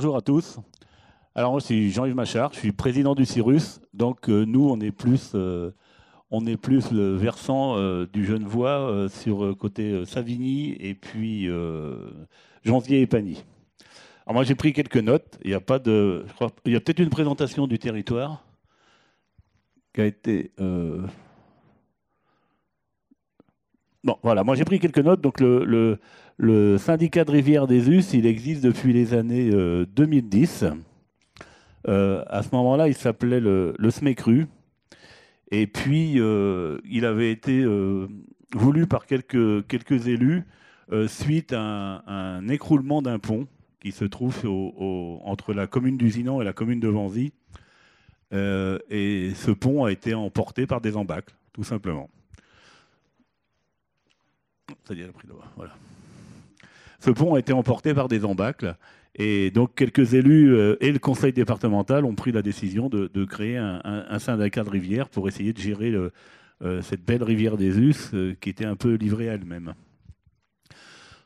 bonjour à tous. Alors moi, c'est Jean-Yves Machard, je suis président du Cyrus. Donc nous, on est plus le versant du Genevois sur côté Savigny et puis Jonzier et Pagny. Alors moi, j'ai pris quelques notes. Il y a pas de, je crois, il y a peut-être une présentation du territoire qui a été. Bon, voilà. Moi, j'ai pris quelques notes. Donc le syndicat de rivière des Us, il existe depuis les années 2010. À ce moment-là, il s'appelait le SMECRU. Et puis, il avait été voulu par quelques élus suite à un écroulement d'un pont qui se trouve entre la commune d'Usinan et la commune de Vanzy. Et ce pont a été emporté par des embâcles, tout simplement. Ça y est, elle a pris le doigt, voilà. Ce pont a été emporté par des embâcles. Et donc, quelques élus et le conseil départemental ont pris la décision de créer un syndicat de rivière pour essayer de gérer cette belle rivière des Us qui était un peu livrée à elle-même.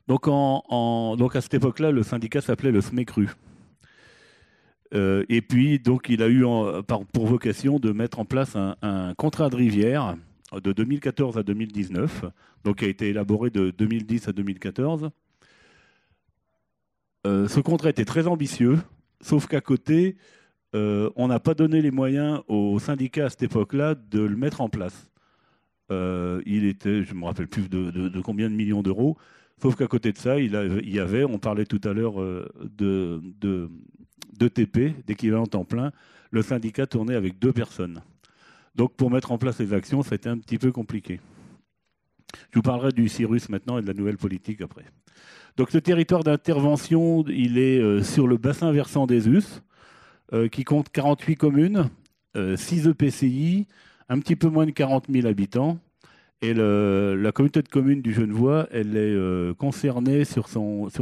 Donc, donc à cette époque-là, le syndicat s'appelait le SMECRU. Et puis, donc, il a eu pour vocation de mettre en place un contrat de rivière de 2014 à 2019, donc qui a été élaboré de 2010 à 2014. Ce contrat était très ambitieux, sauf qu'à côté, on n'a pas donné les moyens au syndicat à cette époque-là de le mettre en place. Il était, je ne me rappelle plus de combien de millions d'euros, sauf qu'à côté de ça, il y avait, on parlait tout à l'heure d'ETP, d'équivalent temps plein, le syndicat tournait avec 2 personnes. Donc pour mettre en place les actions, ça a été un petit peu compliqué. Je vous parlerai du Cyrus maintenant et de la nouvelle politique après. Donc le territoire d'intervention, il est sur le bassin versant des Us, qui compte 48 communes, 6 EPCI, un petit peu moins de 40 000 habitants. Et la communauté de communes du Genevois, elle est concernée sur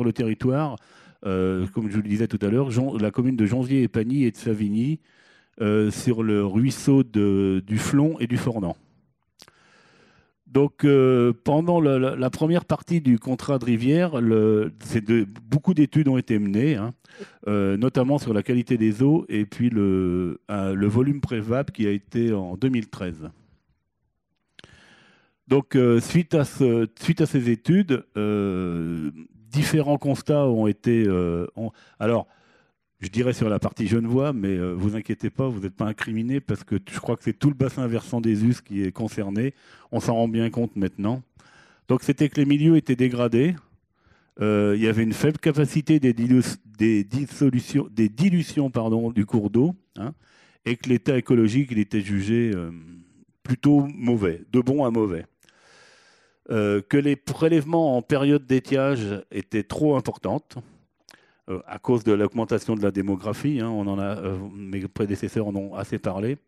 le territoire, comme je vous le disais tout à l'heure, la commune de Jonzier et Pagny et de Savigny, sur le ruisseau du Flon et du Fornant. Donc, pendant la première partie du contrat de rivière, beaucoup d'études ont été menées, hein, notamment sur la qualité des eaux et puis le volume prévap qui a été en 2013. Donc, suite à ces études, différents constats ont été... alors, je dirais sur la partie Genevois, mais vous inquiétez pas, vous n'êtes pas incriminés parce que je crois que c'est tout le bassin versant des Us qui est concerné. On s'en rend bien compte maintenant. Donc c'était que les milieux étaient dégradés. Il y avait une faible capacité des dilutions du cours d'eau, hein, et que l'état écologique il était jugé plutôt mauvais, de bon à mauvais. Que les prélèvements en période d'étiage étaient trop importantes. À cause de l'augmentation de la démographie, hein, mes prédécesseurs en ont assez parlé.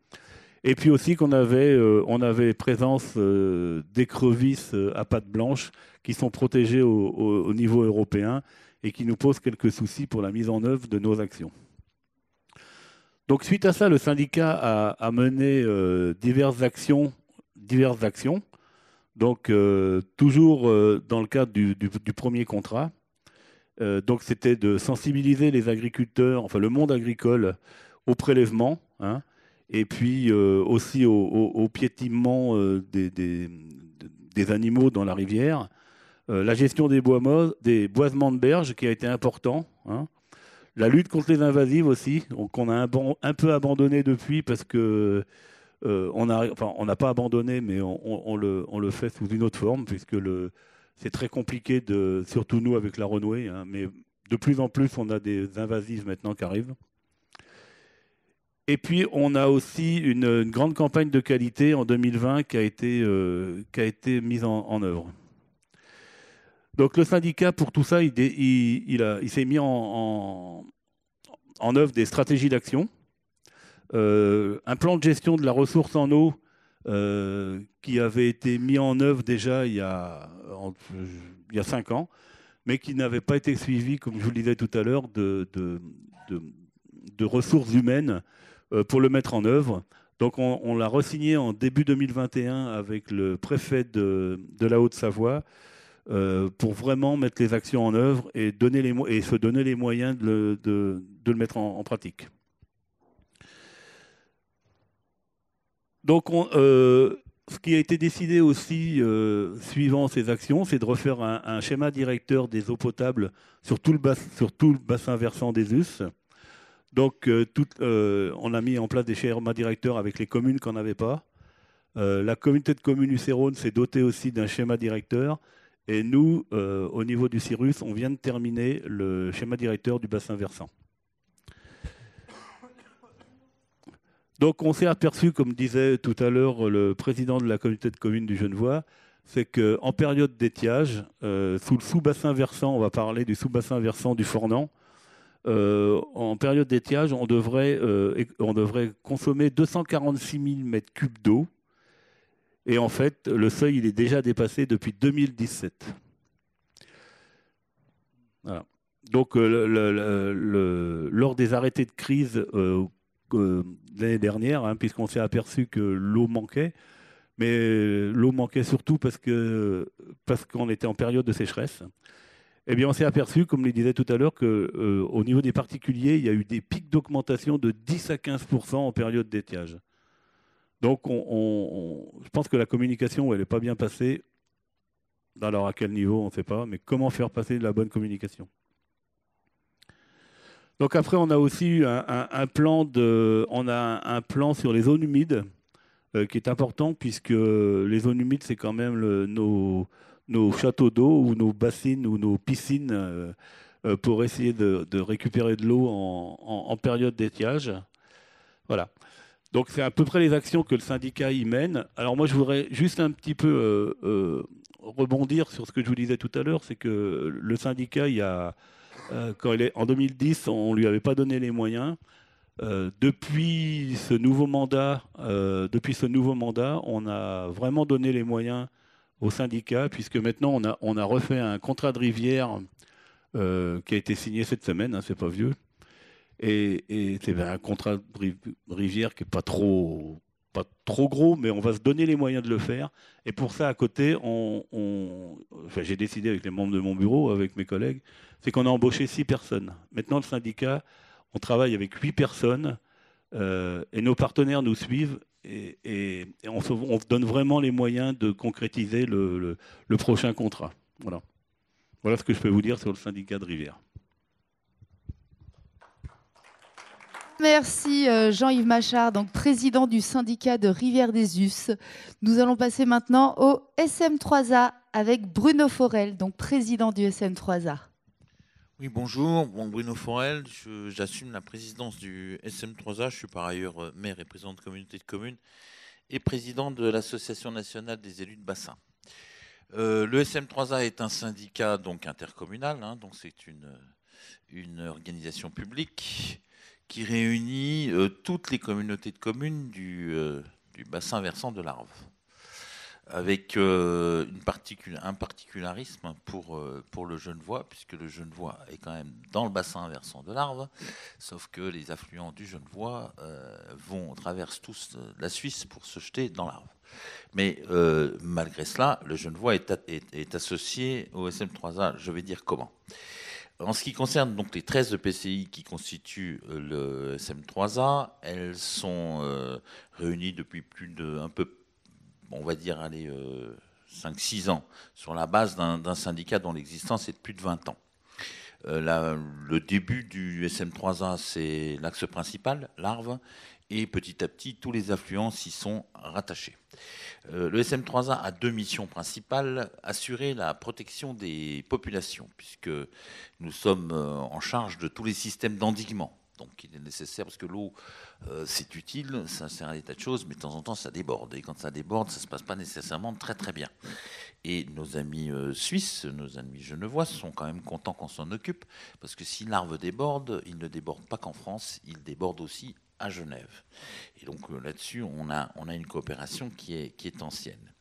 Et puis aussi qu'on avait présence d'écrevisses à pattes blanches qui sont protégées au niveau européen et qui nous posent quelques soucis pour la mise en œuvre de nos actions. Donc suite à ça, le syndicat a mené diverses actions. Donc toujours dans le cadre du premier contrat. Donc c'était de sensibiliser les agriculteurs, enfin le monde agricole, au prélèvement, hein, et puis aussi au piétinement des animaux dans la rivière. La gestion des boisements de berges qui a été important, hein. La lutte contre les invasives aussi, qu'on a un peu abandonné depuis parce que on n'a pas abandonné, mais on le fait sous une autre forme puisque c'est très compliqué, surtout nous avec la renouée, hein, mais de plus en plus, on a des invasives maintenant qui arrivent. Et puis, on a aussi une grande campagne de qualité en 2020 qui a été mise en œuvre. Donc, le syndicat, pour tout ça, il s'est mis en œuvre des stratégies d'action, un plan de gestion de la ressource en eau qui avait été mis en œuvre déjà il y a 5 ans, mais qui n'avait pas été suivi, comme je vous le disais tout à l'heure, de ressources humaines pour le mettre en œuvre. Donc on l'a re-signé en début 2021 avec le préfet de la Haute-Savoie pour vraiment mettre les actions en œuvre et, et se donner les moyens de le mettre en pratique. Donc, ce qui a été décidé aussi, suivant ces actions, c'est de refaire un schéma directeur des eaux potables sur tout le bassin versant des US. Donc, on a mis en place des schémas directeurs avec les communes qui n'en avaient pas. La communauté de communes UC-Rhône s'est dotée aussi d'un schéma directeur. Et nous, au niveau du CIRUS, on vient de terminer le schéma directeur du bassin versant. Donc on s'est aperçu, comme disait tout à l'heure le président de la communauté de communes du Genevois, c'est qu'en période d'étiage, sous le sous-bassin versant, on va parler du sous-bassin versant du Fornant, en période d'étiage, on devrait consommer 246 000 m3 d'eau. Et en fait, le seuil, il est déjà dépassé depuis 2017. Voilà. Donc, lors des arrêtés de crise l'année dernière, hein, puisqu'on s'est aperçu que l'eau manquait, mais l'eau manquait surtout parce qu'on était en période de sécheresse. Eh bien, on s'est aperçu, comme je le disais tout à l'heure, qu'au niveau des particuliers, il y a eu des pics d'augmentation de 10 à 15% en période d'étiage. Donc, je pense que la communication, elle n'est pas bien passée. Alors, à quel niveau, on ne sait pas, mais comment faire passer de la bonne communication? Donc, après, on a aussi eu un plan sur les zones humides qui est important, puisque les zones humides, c'est quand même nos châteaux d'eau ou nos bassines ou nos piscines pour essayer de récupérer de l'eau en période d'étiage. Voilà. Donc, c'est à peu près les actions que le syndicat y mène. Alors, moi, je voudrais juste un petit peu rebondir sur ce que je vous disais tout à l'heure. C'est que le syndicat, en 2010, on ne lui avait pas donné les moyens. Depuis ce nouveau mandat, on a vraiment donné les moyens au syndicat, puisque maintenant, on a refait un contrat de rivière qui a été signé cette semaine, hein, c'est pas vieux. Et c'est un contrat de rivière qui n'est pas trop gros, mais on va se donner les moyens de le faire. Et pour ça, à côté, j'ai décidé avec les membres de mon bureau, avec mes collègues, c'est qu'on a embauché 6 personnes. Maintenant, le syndicat, on travaille avec 8 personnes et nos partenaires nous suivent et on se donne vraiment les moyens de concrétiser le prochain contrat. Voilà. Voilà ce que je peux vous dire sur le syndicat de rivière. Merci Jean-Yves Machard, donc président du syndicat de Rivière des US. Nous allons passer maintenant au SM3A avec Bruno Forel, donc président du SM3A. Oui, bonjour. Bon, Bruno Forel, j'assume la présidence du SM3A. Je suis par ailleurs maire et président de communauté de communes et président de l'Association nationale des élus de bassin. Le SM3A est un syndicat donc intercommunal, hein, donc c'est une organisation publique qui réunit toutes les communautés de communes du bassin versant de l'Arve, avec un particularisme pour le Genevois, puisque le Genevois est quand même dans le bassin versant de l'Arve, sauf que les affluents du Genevois traversent tous la Suisse pour se jeter dans l'Arve. Mais malgré cela, le Genevois est associé au SM3A. Je vais dire comment. En ce qui concerne donc les 13 EPCI qui constituent le SM3A, elles sont réunies depuis on va dire, 5-6 ans, sur la base d'un syndicat dont l'existence est de plus de 20 ans. Le début du SM3A, c'est l'axe principal, l'Arve, et petit à petit, tous les affluents s'y sont rattachés. Le SM3A a 2 missions principales: assurer la protection des populations, puisque nous sommes en charge de tous les systèmes d'endiguement. Donc il est nécessaire, parce que l'eau, c'est utile, ça sert à des tas de choses, mais de temps en temps, ça déborde. Et quand ça déborde, ça ne se passe pas nécessairement très très bien. Et nos amis suisses, nos amis genevois sont quand même contents qu'on s'en occupe, parce que si l'Arve déborde, il ne déborde pas qu'en France, il déborde aussi à Genève. Et donc là-dessus, on a une coopération qui est ancienne.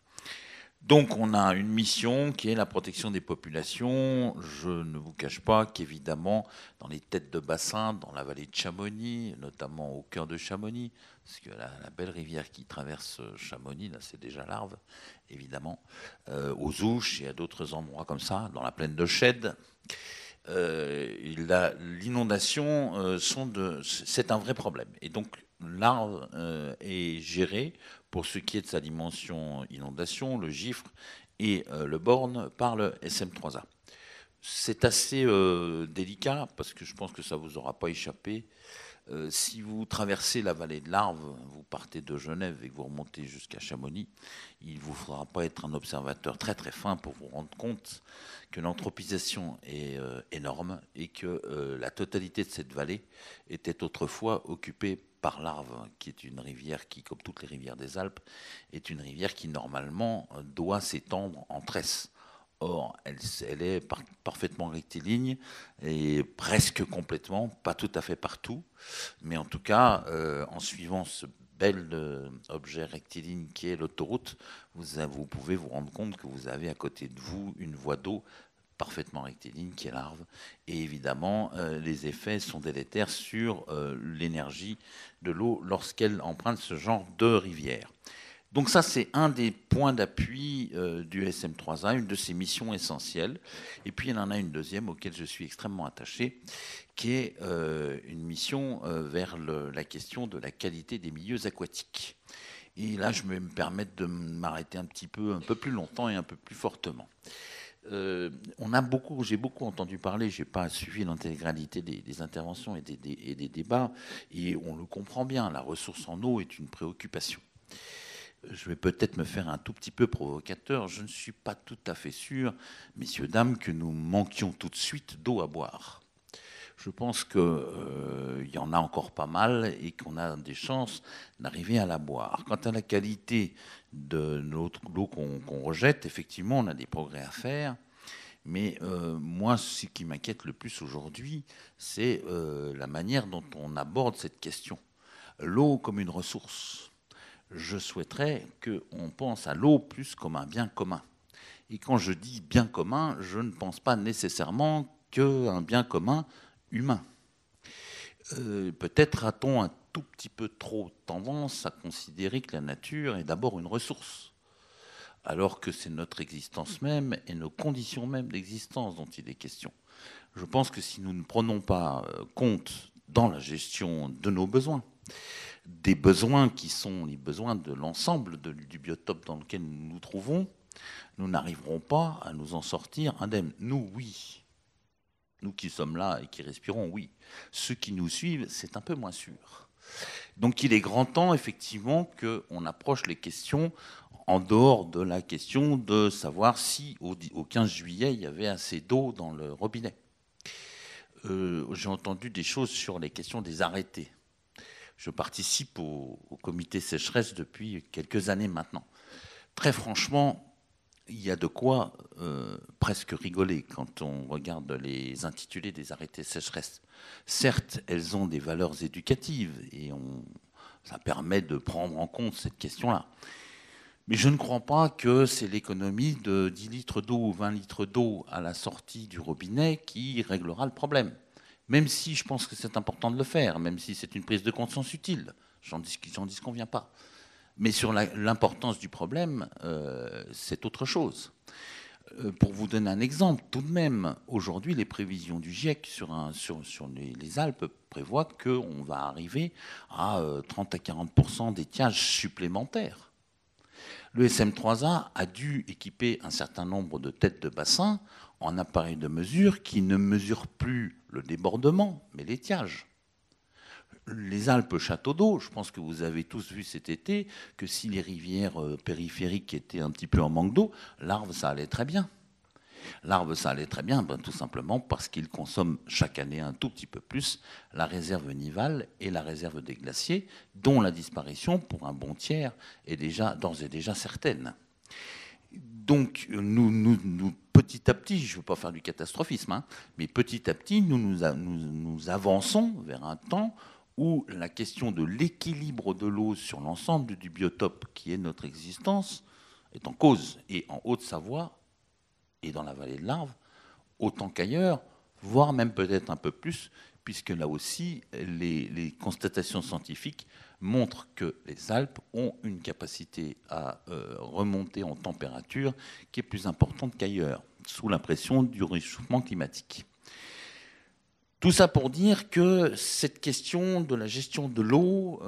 Donc on a une mission qui est la protection des populations. Je ne vous cache pas qu'évidemment, dans les têtes de bassin, dans la vallée de Chamonix, notamment au cœur de Chamonix, parce que la belle rivière qui traverse Chamonix, là c'est déjà l'Arve, évidemment, aux Ouches et à d'autres endroits comme ça, dans la plaine de Chède, l'inondation, c'est un vrai problème. Et donc l'Arve est gérée, pour ce qui est de sa dimension inondation, le Gifre et le Borne, par le SM3A. C'est assez délicat, parce que je pense que ça ne vous aura pas échappé. Si vous traversez la vallée de l'Arve, vous partez de Genève et que vous remontez jusqu'à Chamonix, il ne vous faudra pas être un observateur très très fin pour vous rendre compte que l'anthropisation est énorme et que la totalité de cette vallée était autrefois occupée par l'Arve, qui est une rivière qui, comme toutes les rivières des Alpes, est une rivière qui normalement doit s'étendre en tresse. Or, elle est parfaitement rectiligne et presque complètement, pas tout à fait partout, mais en tout cas, en suivant ce bel objet rectiligne qui est l'autoroute, vous pouvez vous rendre compte que vous avez à côté de vous une voie d'eau parfaitement rectiligne qui est l'Arve. Et évidemment, les effets sont délétères sur l'énergie de l'eau lorsqu'elle emprunte ce genre de rivière. Donc ça, c'est un des points d'appui du SM3A, une de ses missions essentielles. Et puis, il en a une deuxième auquel je suis extrêmement attaché, qui est une mission vers la question de la qualité des milieux aquatiques. Et là, je vais me permettre de m'arrêter un peu plus longtemps et un peu plus fortement. J'ai beaucoup entendu parler, je n'ai pas suivi l'intégralité des interventions et des débats, et on le comprend bien, la ressource en eau est une préoccupation. Je vais peut-être me faire un tout petit peu provocateur. Je ne suis pas tout à fait sûr, messieurs, dames, que nous manquions tout de suite d'eau à boire. Je pense qu'il y en a encore pas mal et qu'on a des chances d'arriver à la boire. Quant à la qualité de l'eau qu'on rejette, effectivement, on a des progrès à faire. Mais moi, ce qui m'inquiète le plus aujourd'hui, c'est la manière dont on aborde cette question. L'eau comme une ressource. Je souhaiterais qu'on pense à l'eau plus comme un bien commun. Et quand je dis bien commun, je ne pense pas nécessairement qu'un bien commun humain. Peut-être a-t-on un tout petit peu trop tendance à considérer que la nature est d'abord une ressource, alors que c'est notre existence même et nos conditions même d'existence dont il est question. Je pense que si nous ne prenons pas compte dans la gestion de nos besoins, des besoins qui sont les besoins de l'ensemble du biotope dans lequel nous nous trouvons, nous n'arriverons pas à nous en sortir indemnes. Nous, oui. Nous qui sommes là et qui respirons, oui. Ceux qui nous suivent, c'est un peu moins sûr. Donc il est grand temps, effectivement, qu'on approche les questions en dehors de la question de savoir si, au 15 juillet, il y avait assez d'eau dans le robinet. J'ai entendu des choses sur les questions des arrêtés. Je participe au comité sécheresse depuis quelques années maintenant. Très franchement, il y a de quoi presque rigoler quand on regarde les intitulés des arrêtés sécheresse. Certes, elles ont des valeurs éducatives et ça permet de prendre en compte cette question-là. Mais je ne crois pas que c'est l'économie de 10 litres d'eau ou 20 litres d'eau à la sortie du robinet qui réglera le problème. Même si je pense que c'est important de le faire, même si c'est une prise de conscience utile, j'en disconviens pas. Mais sur l'importance du problème, c'est autre chose. Pour vous donner un exemple, tout de même, aujourd'hui, les prévisions du GIEC sur les Alpes prévoient qu'on va arriver à 30 à 40% d'étiage supplémentaires. Le SM3A a dû équiper un certain nombre de têtes de bassin en appareils de mesure qui ne mesurent plus le débordement, mais l'étiage. Les Alpes châteaux d'eau, je pense que vous avez tous vu cet été que si les rivières périphériques étaient un petit peu en manque d'eau, l'Arve, ça allait très bien. L'Arve, ça allait très bien, tout simplement parce qu'il consomme chaque année un tout petit peu plus la réserve nivale et la réserve des glaciers, dont la disparition, pour un bon tiers, est d'ores et déjà certaine. Donc, nous, petit à petit, je ne veux pas faire du catastrophisme, mais petit à petit, nous avançons vers un temps où la question de l'équilibre de l'eau sur l'ensemble du biotope qui est notre existence est en cause. Et en Haute-Savoie et dans la vallée de l'Arve, autant qu'ailleurs, voire même peut-être un peu plus, puisque là aussi, les constatations scientifiques montrent que les Alpes ont une capacité à remonter en température qui est plus importante qu'ailleurs, sous la pression du réchauffement climatique. Tout ça pour dire que cette question de la gestion de l'eau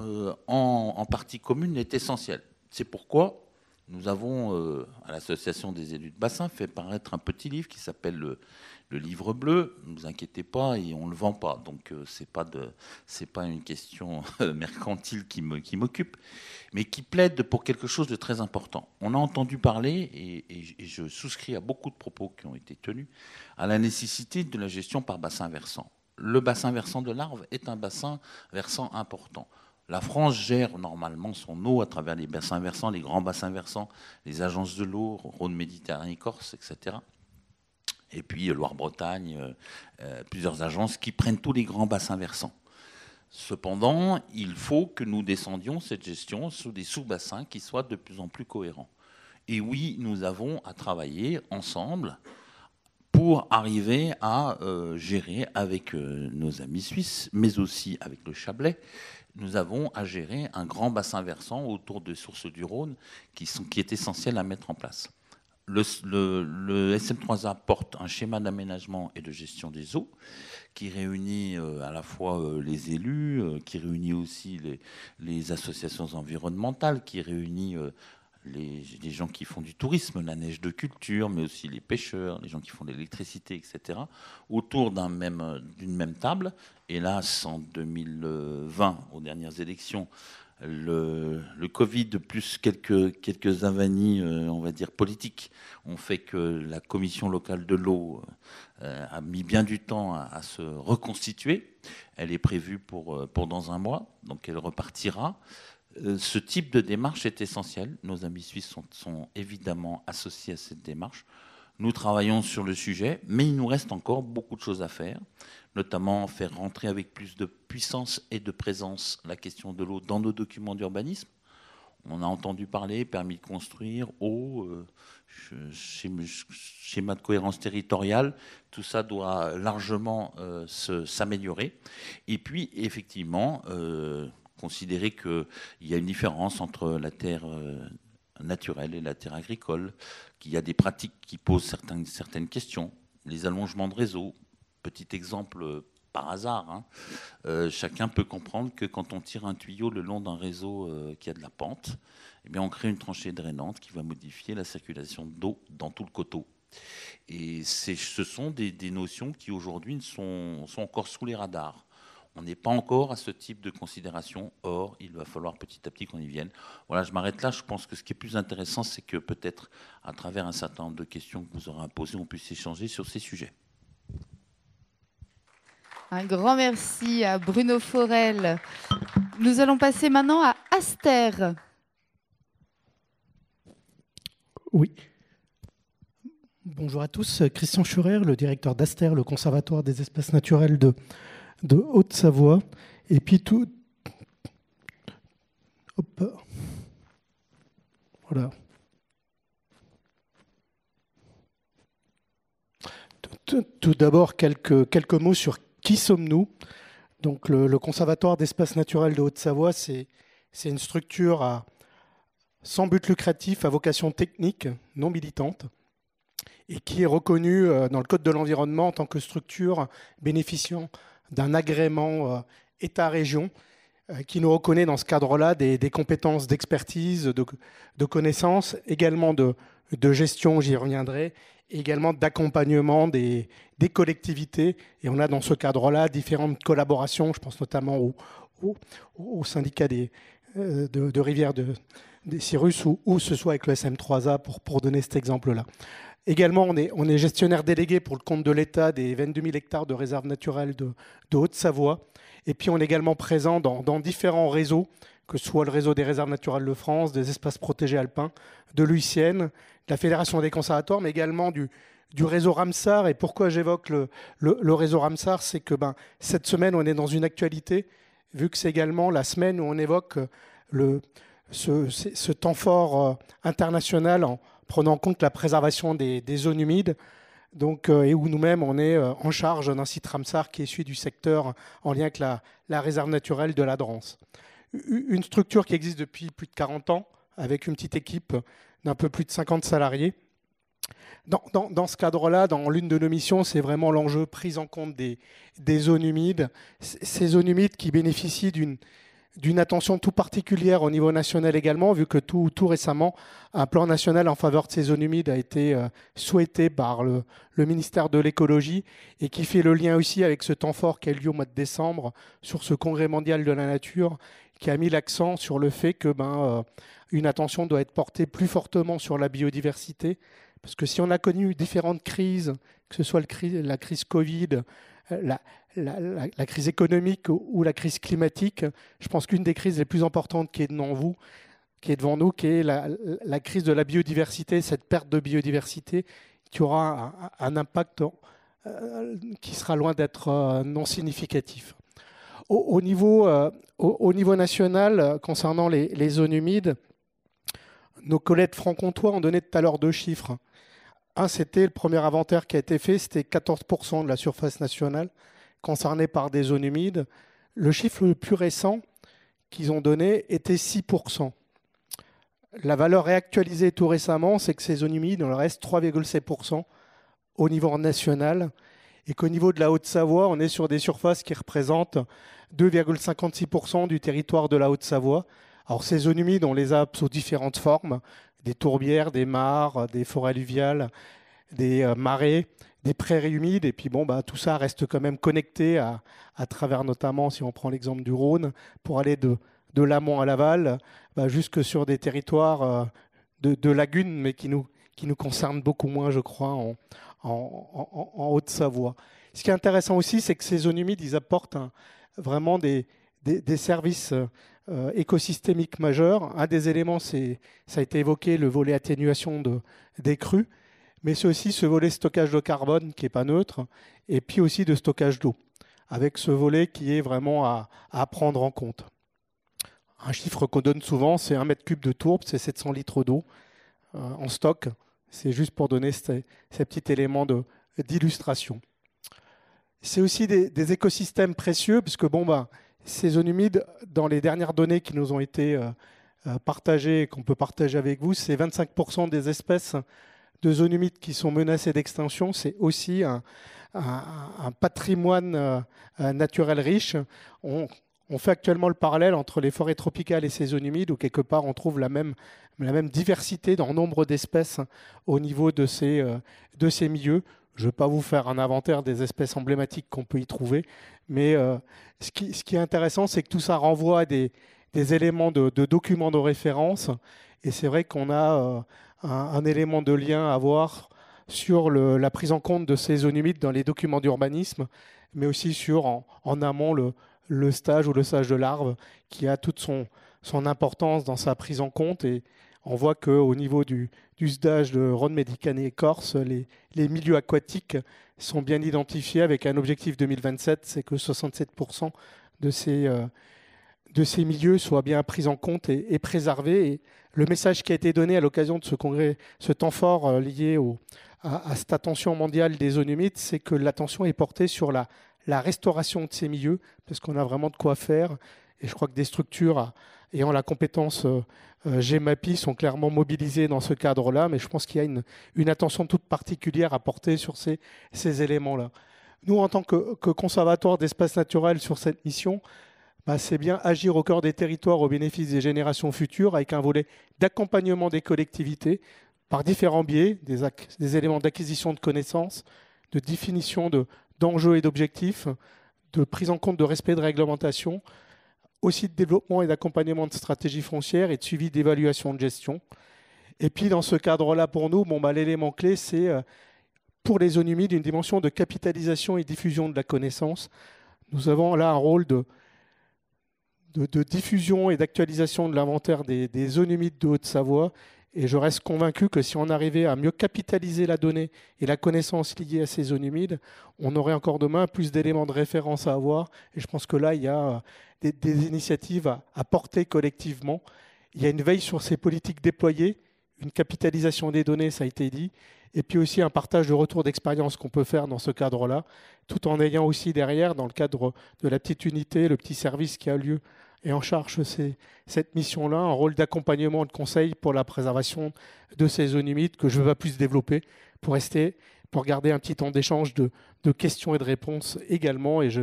en partie commune est essentielle. C'est pourquoi nous avons, à l'Association des élus de bassin, fait paraître un petit livre qui s'appelle le livre bleu. Ne vous inquiétez pas, et on ne le vend pas. Donc, ce n'est pas une question mercantile qui m'occupe, mais qui plaide pour quelque chose de très important. On a entendu parler, et je souscris à beaucoup de propos qui ont été tenus, à la nécessité de la gestion par bassin versant. Le bassin versant de l'Arve est un bassin versant important. La France gère normalement son eau à travers les bassins versants, les grands bassins versants, les agences de l'eau, Rhône-Méditerranée, Corse, etc. Et puis Loire-Bretagne, plusieurs agences qui prennent tous les grands bassins versants. Cependant, il faut que nous descendions cette gestion sous des sous-bassins qui soient de plus en plus cohérents. Et oui, nous avons à travailler ensemble pour arriver à gérer avec nos amis suisses, mais aussi avec le Chablais. Nous avons à gérer un grand bassin versant autour des sources du Rhône qui est essentiel à mettre en place. Le SM3A porte un schéma d'aménagement et de gestion des eaux qui réunit à la fois les élus, qui réunit aussi les associations environnementales, qui réunit les gens qui font du tourisme, la neige de culture, mais aussi les pêcheurs, les gens qui font de l'électricité, etc., autour d'une même table. Hélas, en 2020, aux dernières élections, le Covid plus quelques avanies, on va dire, politiques, ont fait que la commission locale de l'eau a mis bien du temps à se reconstituer. Elle est prévue pour dans un mois, donc elle repartira. Ce type de démarche est essentiel. Nos amis suisses sont évidemment associés à cette démarche. Nous travaillons sur le sujet, mais il nous reste encore beaucoup de choses à faire, notamment faire rentrer avec plus de puissance et de présence la question de l'eau dans nos documents d'urbanisme. On a entendu parler, permis de construire, eau, schéma de cohérence territoriale. Tout ça doit largement s'améliorer. Et puis, effectivement, considérer qu'il y a une différence entre la terre naturelle et la terre agricole, qu'il y a des pratiques qui posent certaines questions, les allongements de réseaux. Petit exemple par hasard, chacun peut comprendre que quand on tire un tuyau le long d'un réseau qui a de la pente, eh bien on crée une tranchée drainante qui va modifier la circulation d'eau dans tout le coteau. Et ce sont des notions qui aujourd'hui sont encore sous les radars. On n'est pas encore à ce type de considération. Or, il va falloir petit à petit qu'on y vienne. Voilà, je m'arrête là. Je pense que ce qui est plus intéressant, c'est que peut-être, à travers un certain nombre de questions que vous aurez posées, on puisse échanger sur ces sujets. Un grand merci à Bruno Forel. Nous allons passer maintenant à Aster. Oui. Bonjour à tous. Christian Schurer, le directeur d'Aster, le Conservatoire des espaces naturels de Haute-Savoie. Et puis tout... Hop. Voilà. Tout d'abord, quelques mots sur qui sommes-nous. Donc, le Conservatoire d'espaces naturels de Haute-Savoie, c'est une structure sans but lucratif, à vocation technique, non militante, et qui est reconnue dans le Code de l'environnement en tant que structure bénéficiant d'un agrément État-région qui nous reconnaît dans ce cadre-là des compétences d'expertise, de connaissances, également de gestion, j'y reviendrai, également d'accompagnement des collectivités. Et on a dans ce cadre-là différentes collaborations, je pense notamment au syndicat de Rivière des Cyrus ou ce soit avec le SM3A pour donner cet exemple-là. Également, on est gestionnaire délégué pour le compte de l'État des 22 000 hectares de réserves naturelles de Haute-Savoie. Et puis, on est également présent dans différents réseaux, que ce soit le réseau des réserves naturelles de France, des espaces protégés alpins, de l'UICN, de la Fédération des conservatoires, mais également du réseau Ramsar. Et pourquoi j'évoque le réseau Ramsar, c'est que cette semaine, on est dans une actualité, vu que c'est également la semaine où on évoque ce temps fort international en prenant en compte la préservation des zones humides. Donc, et où nous-mêmes, on est en charge d'un site Ramsar qui est issu du secteur en lien avec la réserve naturelle de la Drance. Une structure qui existe depuis plus de 40 ans, avec une petite équipe d'un peu plus de 50 salariés. Dans ce cadre-là, dans l'une de nos missions, c'est vraiment l'enjeu prise en compte des zones humides. Ces zones humides qui bénéficient d'une attention tout particulière au niveau national également, vu que tout récemment, un plan national en faveur de ces zones humides a été souhaité par le ministère de l'écologie et qui fait le lien aussi avec ce temps fort qui a eu lieu au mois de décembre sur ce congrès mondial de la nature, qui a mis l'accent sur le fait que une attention doit être portée plus fortement sur la biodiversité. Parce que si on a connu différentes crises, que ce soit la crise Covid, la crise économique ou la crise climatique, je pense qu'une des crises les plus importantes qui est devant nous, qui est la crise de la biodiversité, cette perte de biodiversité, qui aura un impact qui sera loin d'être non significatif. Au niveau national, concernant les zones humides, nos collègues franc-comtois ont donné tout à l'heure 2 chiffres. C'était le premier inventaire qui a été fait, c'était 14% de la surface nationale concernée par des zones humides. Le chiffre le plus récent qu'ils ont donné était 6%. La valeur réactualisée tout récemment, c'est que ces zones humides, il en reste 3,7% au niveau national et qu'au niveau de la Haute-Savoie, on est sur des surfaces qui représentent 2,56% du territoire de la Haute-Savoie. Alors ces zones humides, on les a sous différentes formes, des tourbières, des mares, des forêts alluviales, des marais, des prairies humides. Et puis tout ça reste quand même connecté à travers notamment, si on prend l'exemple du Rhône, pour aller de l'amont à l'aval, jusque sur des territoires de lagunes, mais qui nous concernent beaucoup moins, je crois, en Haute-Savoie. Ce qui est intéressant aussi, c'est que ces zones humides, ils apportent vraiment des services écosystémiques majeurs. Un des éléments, ça a été évoqué, le volet atténuation des crues, mais c'est aussi ce volet stockage de carbone qui n'est pas neutre, et puis aussi de stockage d'eau, avec ce volet qui est vraiment à prendre en compte. Un chiffre qu'on donne souvent, c'est 1 mètre cube de tourbe, c'est 700 litres d'eau en stock. C'est juste pour donner ces petits éléments d'illustration. C'est aussi des écosystèmes précieux, puisque ces zones humides, dans les dernières données qui nous ont été partagées et qu'on peut partager avec vous, c'est 25% des espèces de zones humides qui sont menacées d'extinction. C'est aussi un patrimoine naturel riche. On fait actuellement le parallèle entre les forêts tropicales et ces zones humides, où quelque part on trouve la même diversité dans nombre d'espèces au niveau de ces milieux. Je ne vais pas vous faire un inventaire des espèces emblématiques qu'on peut y trouver, mais ce qui est intéressant, c'est que tout ça renvoie à des éléments de documents de référence, et c'est vrai qu'on a un élément de lien à avoir sur la prise en compte de ces zones humides dans les documents d'urbanisme, mais aussi sur en amont le stage ou le stage de larves, qui a toute son importance dans sa prise en compte. Et on voit qu'au niveau du stage de Rhône-Méditerranée-Corse, les milieux aquatiques sont bien identifiés avec un objectif 2027, c'est que 67% de ces milieux soient bien pris en compte et préservés. Et le message qui a été donné à l'occasion de ce congrès, ce temps fort lié à cette attention mondiale des zones humides, c'est que l'attention est portée sur la restauration de ces milieux, parce qu'on a vraiment de quoi faire. Et je crois que des structures ayant la compétence GEMAPI sont clairement mobilisées dans ce cadre-là, mais je pense qu'il y a une attention toute particulière à porter sur ces éléments-là. Nous, en tant que conservatoire d'espaces naturels sur cette mission, c'est bien agir au cœur des territoires au bénéfice des générations futures, avec un volet d'accompagnement des collectivités par différents biais, des éléments d'acquisition de connaissances, de définition d'enjeux et d'objectifs, de prise en compte de respect de réglementation, aussi de développement et d'accompagnement de stratégies foncières et de suivi d'évaluation de gestion. Et puis dans ce cadre-là, pour nous, l'élément clé, c'est pour les zones humides une dimension de capitalisation et diffusion de la connaissance. Nous avons là un rôle de diffusion et d'actualisation de l'inventaire des zones humides de Haute-Savoie. Et je reste convaincu que si on arrivait à mieux capitaliser la donnée et la connaissance liée à ces zones humides, on aurait encore demain plus d'éléments de référence à avoir. Et je pense que là, il y a des initiatives à porter collectivement. Il y a une veille sur ces politiques déployées, une capitalisation des données, ça a été dit, et puis aussi un partage de retours d'expérience qu'on peut faire dans ce cadre-là, tout en ayant aussi derrière, dans le cadre de la petite unité, le petit service qui a lieu et en charge cette mission-là, un rôle d'accompagnement et de conseil pour la préservation de ces zones humides que je ne vais pas plus développer pour garder un petit temps d'échange de questions et de réponses également. Et je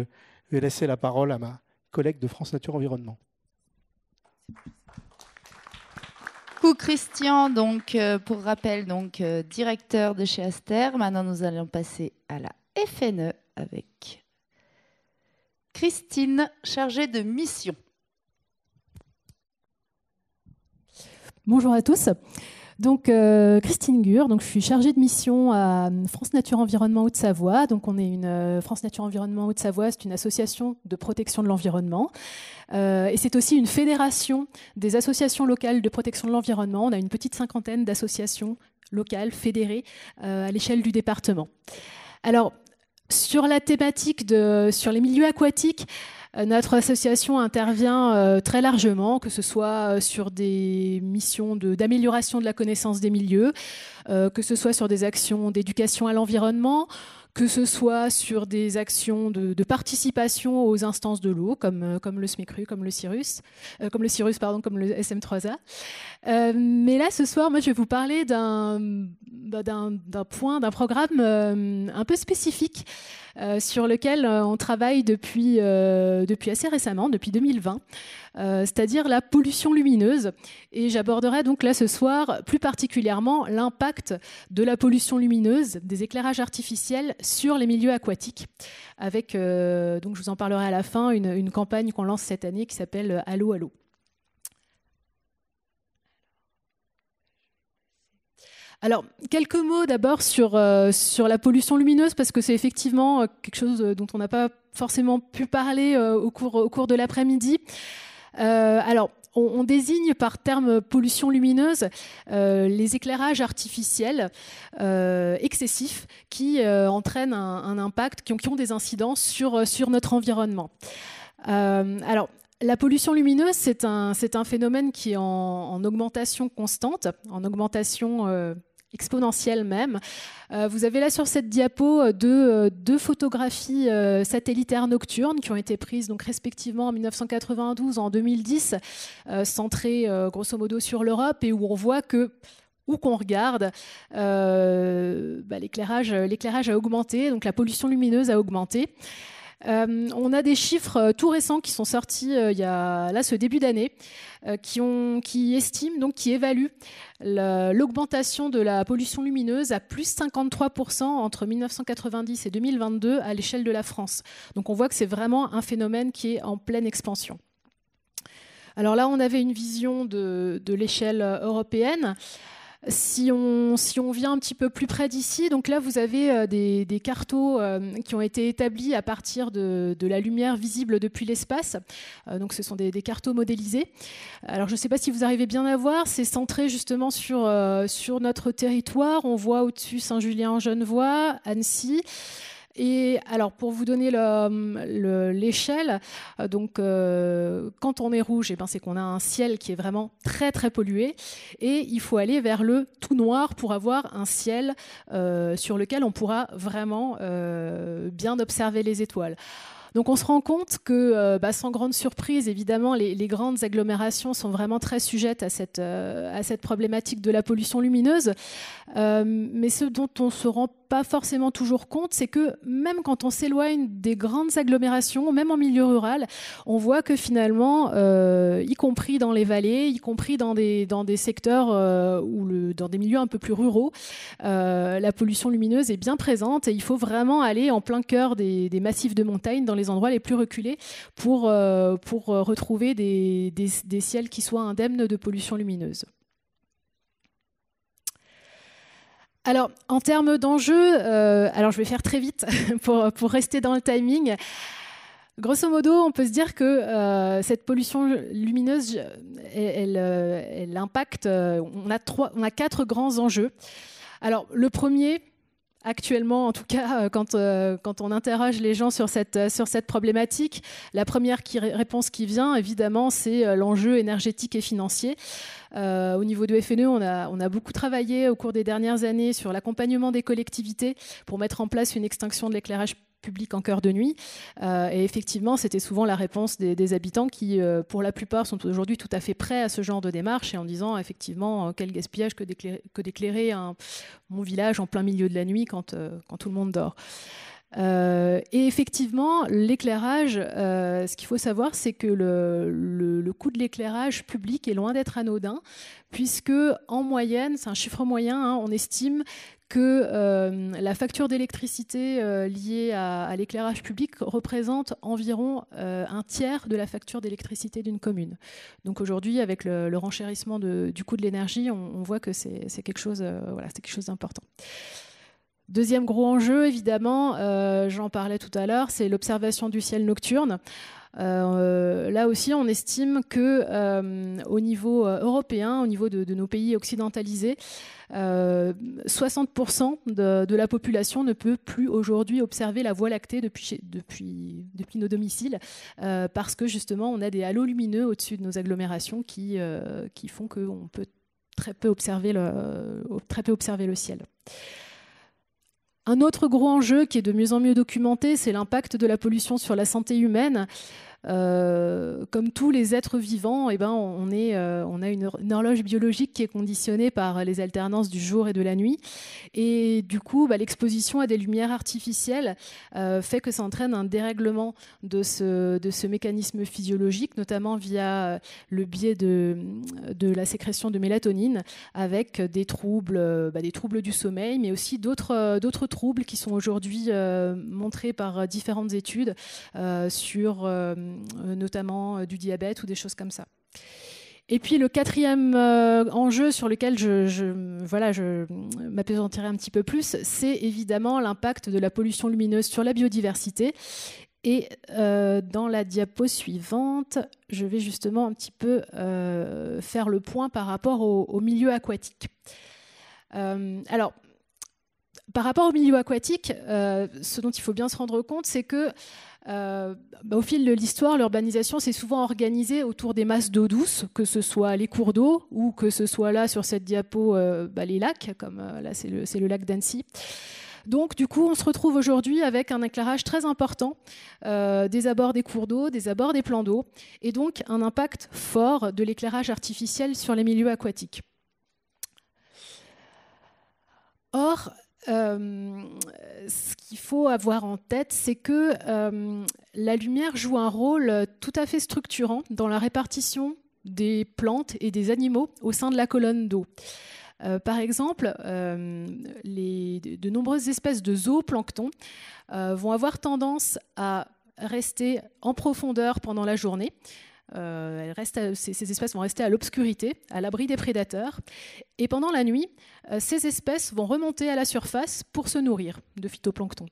vais laisser la parole à ma collègue de France Nature Environnement. Christian, donc, pour rappel, donc, directeur de chez Aster. Maintenant, nous allons passer à la FNE avec Christine, chargée de mission. Bonjour à tous. Donc, Christine Gur, donc, je suis chargée de mission à France Nature Environnement Haute-Savoie. Donc, on est une France Nature Environnement Haute-Savoie, c'est une association de protection de l'environnement. Et c'est aussi une fédération des associations locales de protection de l'environnement. On a une petite cinquantaine d'associations locales fédérées à l'échelle du département. Alors, sur la thématique sur les milieux aquatiques, notre association intervient très largement, que ce soit sur des missions d'amélioration de la connaissance des milieux, que ce soit sur des actions d'éducation à l'environnement, que ce soit sur des actions de participation aux instances de l'eau, comme le SMICRU, comme le CIRUS, comme le SM3A. Mais là, ce soir, moi, je vais vous parler d'un programme un peu spécifique sur lequel on travaille depuis assez récemment, depuis 2020, c'est-à-dire la pollution lumineuse. Et j'aborderai donc là ce soir plus particulièrement l'impact de la pollution lumineuse, des éclairages artificiels sur les milieux aquatiques, avec, donc je vous en parlerai à la fin, une campagne qu'on lance cette année qui s'appelle Allô, Allô. Alors, quelques mots d'abord sur la pollution lumineuse, parce que c'est effectivement quelque chose dont on n'a pas forcément pu parler au cours de l'après-midi. Alors, on désigne par terme pollution lumineuse les éclairages artificiels excessifs qui entraînent un impact, qui ont des incidences sur notre environnement. Alors, la pollution lumineuse, c'est un phénomène qui est en augmentation constante, en augmentation exponentielle même. Vous avez là sur cette diapo deux photographies satellitaires nocturnes qui ont été prises donc respectivement en 1992 et en 2010, centrées grosso modo sur l'Europe, et où on voit que où qu'on regarde, l'éclairage a augmenté, donc la pollution lumineuse a augmenté. On a des chiffres tout récents qui sont sortis il y a là ce début d'année, qui estiment, donc qui évaluent l'augmentation de la pollution lumineuse à plus 53% entre 1990 et 2022 à l'échelle de la France. Donc on voit que c'est vraiment un phénomène qui est en pleine expansion. Alors là, on avait une vision de l'échelle européenne. Si on vient un petit peu plus près d'ici, donc là vous avez des cartos qui ont été établis à partir de la lumière visible depuis l'espace. Donc ce sont des cartos modélisés. Alors je ne sais pas si vous arrivez bien à voir, c'est centré justement sur notre territoire. On voit au-dessus Saint-Julien-en-Genevois, Annecy. Et alors, pour vous donner l'échelle, donc quand on est rouge, c'est qu'on a un ciel qui est vraiment très très pollué, et il faut aller vers le tout noir pour avoir un ciel sur lequel on pourra vraiment bien observer les étoiles. Donc on se rend compte que, sans grande surprise, évidemment, les grandes agglomérations sont vraiment très sujettes à cette problématique de la pollution lumineuse. Mais ce dont on ne se rend pas forcément toujours compte, c'est que même quand on s'éloigne des grandes agglomérations, même en milieu rural, on voit que finalement, y compris dans les vallées, y compris dans des secteurs dans des milieux un peu plus ruraux, la pollution lumineuse est bien présente, et il faut vraiment aller en plein cœur des massifs de montagne, dans les endroits les plus reculés, pour retrouver des ciels qui soient indemnes de pollution lumineuse. Alors, en termes d'enjeux, alors je vais faire très vite pour rester dans le timing. Grosso modo, on peut se dire que cette pollution lumineuse, elle impacte. On a 4 grands enjeux. Alors, le premier, actuellement, en tout cas, quand on interroge les gens sur cette problématique, la première réponse qui vient, évidemment, c'est l'enjeu énergétique et financier. Au niveau de FNE, on a beaucoup travaillé au cours des dernières années sur l'accompagnement des collectivités pour mettre en place une extinction de l'éclairage public en cœur de nuit. Et effectivement, c'était souvent la réponse des habitants qui, pour la plupart, sont aujourd'hui tout à fait prêts à ce genre de démarche et en disant, effectivement, quel gaspillage que d'éclairer mon village en plein milieu de la nuit quand tout le monde dort. Et effectivement, l'éclairage, ce qu'il faut savoir, c'est que le coût de l'éclairage public est loin d'être anodin, puisque en moyenne, c'est un chiffre moyen, hein, on estime que la facture d'électricité liée à l'éclairage public représente environ un tiers de la facture d'électricité d'une commune. Donc aujourd'hui, avec le renchérissement du coût de l'énergie, on voit que c'est quelque chose d'important. Deuxième gros enjeu, évidemment, j'en parlais tout à l'heure, c'est l'observation du ciel nocturne. Là aussi, on estime qu'au niveau européen, au niveau de nos pays occidentalisés, 60% de la population ne peut plus aujourd'hui observer la Voie lactée depuis nos domiciles, parce que justement, on a des halos lumineux au-dessus de nos agglomérations qui font qu'on peut très peu observer le ciel. Un autre gros enjeu qui est de mieux en mieux documenté, c'est l'impact de la pollution sur la santé humaine. Comme tous les êtres vivants, on a une horloge biologique qui est conditionnée par les alternances du jour et de la nuit. Et du coup, l'exposition à des lumières artificielles fait que ça entraîne un dérèglement de ce mécanisme physiologique, notamment via le biais de la sécrétion de mélatonine, avec des troubles du sommeil, mais aussi d'autres troubles qui sont aujourd'hui montrés par différentes études sur notamment du diabète ou des choses comme ça. Et puis le quatrième enjeu sur lequel je m'appesantirai un petit peu plus, c'est évidemment l'impact de la pollution lumineuse sur la biodiversité. Et dans la diapo suivante, je vais justement un petit peu faire le point par rapport au milieu aquatique. Alors, par rapport au milieu aquatique, ce dont il faut bien se rendre compte, c'est que au fil de l'histoire, l'urbanisation s'est souvent organisée autour des masses d'eau douce, que ce soit les cours d'eau ou que ce soit là sur cette diapo les lacs, comme là c'est le lac d'Annecy. Donc du coup, on se retrouve aujourd'hui avec un éclairage très important des abords des cours d'eau, des abords des plans d'eau, et donc un impact fort de l'éclairage artificiel sur les milieux aquatiques. Or, ce qu'il faut avoir en tête, c'est que la lumière joue un rôle tout à fait structurant dans la répartition des plantes et des animaux au sein de la colonne d'eau. Par exemple, de nombreuses espèces de zooplancton vont avoir tendance à rester en profondeur pendant la journée. Ces espèces vont rester à l'obscurité, à l'abri des prédateurs. Et pendant la nuit, ces espèces vont remonter à la surface pour se nourrir de phytoplancton.